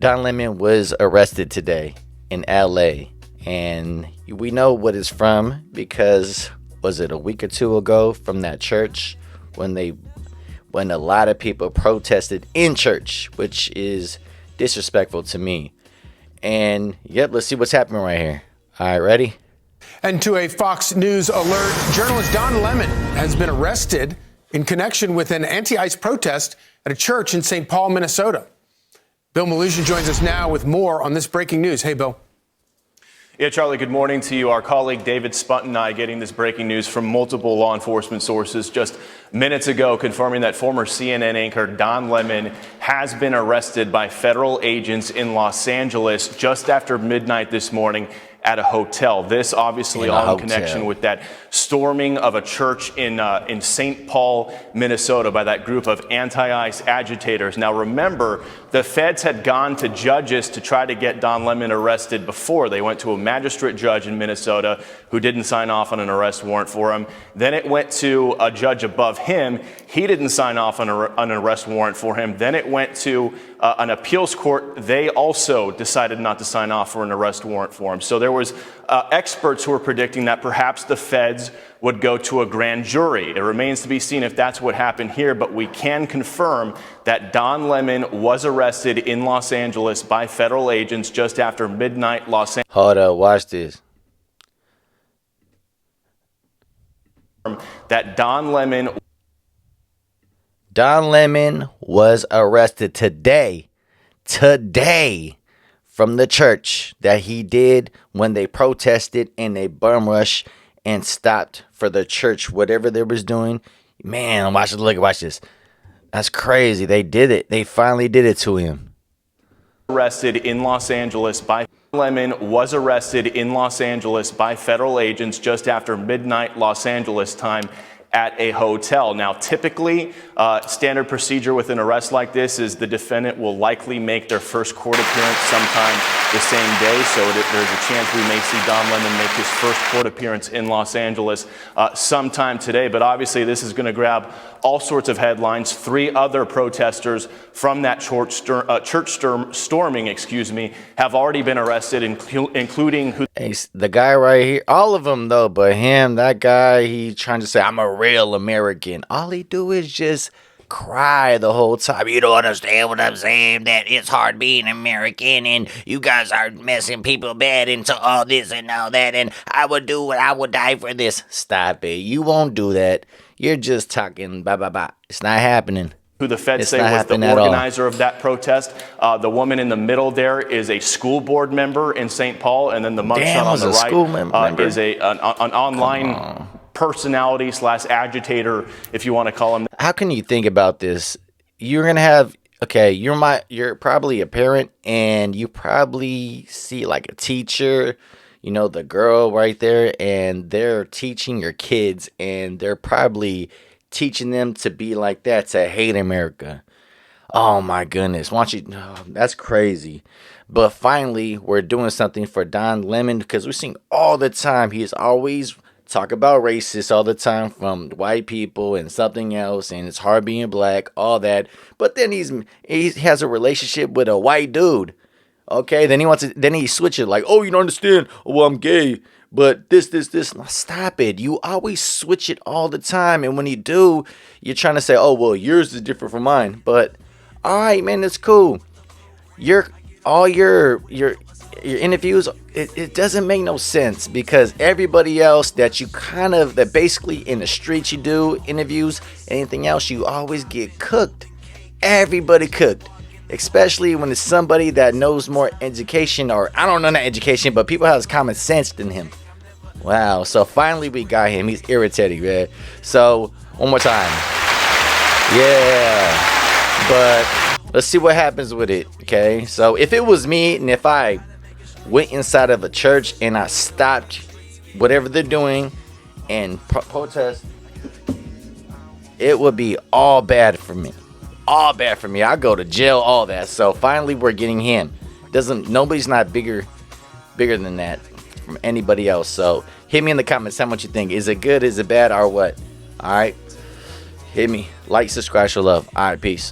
Don Lemon was arrested today in LA, and we know what it's from because was it a week or two ago from that church when a lot of people protested in church, which is disrespectful to me. And yep, let's see what's happening right here. All right, ready? And to a Fox News alert, journalist Don Lemon has been arrested in connection with an anti-ICE protest at a church in St. Paul, Minnesota. Bill Melugin joins us now with more on this breaking news. Hey, Bill. Yeah, Charlie, good morning to you. Our colleague David Spunton and I getting this breaking news from multiple law enforcement sources just minutes ago, confirming that former CNN anchor Don Lemon has been arrested by federal agents in Los Angeles just after midnight this morning at a hotel. This obviously all in connection with that storming of a church in St. Paul, Minnesota by that group of anti-ICE agitators. Now remember, the feds had gone to judges to try to get Don Lemon arrested before. They went to a magistrate judge in Minnesota who didn't sign off on an arrest warrant for him. Then it went to a judge above him. He didn't sign off on an arrest warrant for him. Then it went to an appeals court. They also decided not to sign off for an arrest warrant for him. So there was experts who were predicting that perhaps the feds would go to a grand jury. It remains to be seen if that's what happened here, but we can confirm that Don Lemon was arrested in Los Angeles by federal agents just after midnight Los Angeles. Hold up, watch this. That Don Lemon was arrested today from the church that he did when they protested and they bum rushed and stopped for the church, whatever they was doing. Man, watch this. That's crazy. They did it. They finally did it to him. Arrested in Los Angeles by Lemon was arrested in Los Angeles by federal agents just after midnight Los Angeles time at a hotel. Now, typically, standard procedure with an arrest like this is the defendant will likely make their first court appearance sometime the same day. So there's a chance we may see Don Lemon make his first court appearance in Los Angeles sometime today. But obviously, this is going to grab all sorts of headlines. 3 other protesters from that church storming, have already been arrested, including the guy right here. All of them, though, but him, that guy, he trying to say, I'm a real American. All he do is just cry the whole time. You don't understand what I'm saying, that it's hard being American and you guys are messing people bad into all this and all that, and I would do it, I would die for this. Stop it. You won't do that. You're just talking blah, blah, blah. It's not happening. Who the feds say was the organizer of that protest. The woman in the middle there is a school board member in St. Paul, and then the mugshot on the right is an online personality / agitator, if you want to call him. How can you think about this? You're gonna have you're probably a parent, and you probably see like a teacher, the girl right there, and they're teaching your kids, and they're probably teaching them to be like that, to hate America. Oh my goodness. That's crazy. But finally, we're doing something for Don Lemon, because we're seeing all the time, he's always talk about racist all the time from white people and something else, and it's hard being black, all that. But then he has a relationship with a white dude. Okay, then he switches like, oh, you don't understand. Oh, well, I'm gay. But this. Stop it. You always switch it all the time. And when you do, you're trying to say, oh, well, yours is different from mine. But all right, man, it's cool. Your interviews, it doesn't make no sense, because everybody else that basically in the streets you do interviews, anything else, you always get cooked. Everybody cooked. Especially when it's somebody that knows more education, or I don't know, not education, but people have common sense than him. Wow. So finally we got him. He's irritating, man. So one more time. Yeah. But let's see what happens with it. Okay. So if it was me, and if I went inside of a church and I stopped whatever they're doing and protest, it would be all bad for me. All bad for me. I go to jail, all that. So finally we're getting him. Nobody's not bigger than that from anybody else. So hit me in the comments. Tell me what you think. Is it good? Is it bad? Or what? All right. Hit me. Like, subscribe, show love. All right. Peace.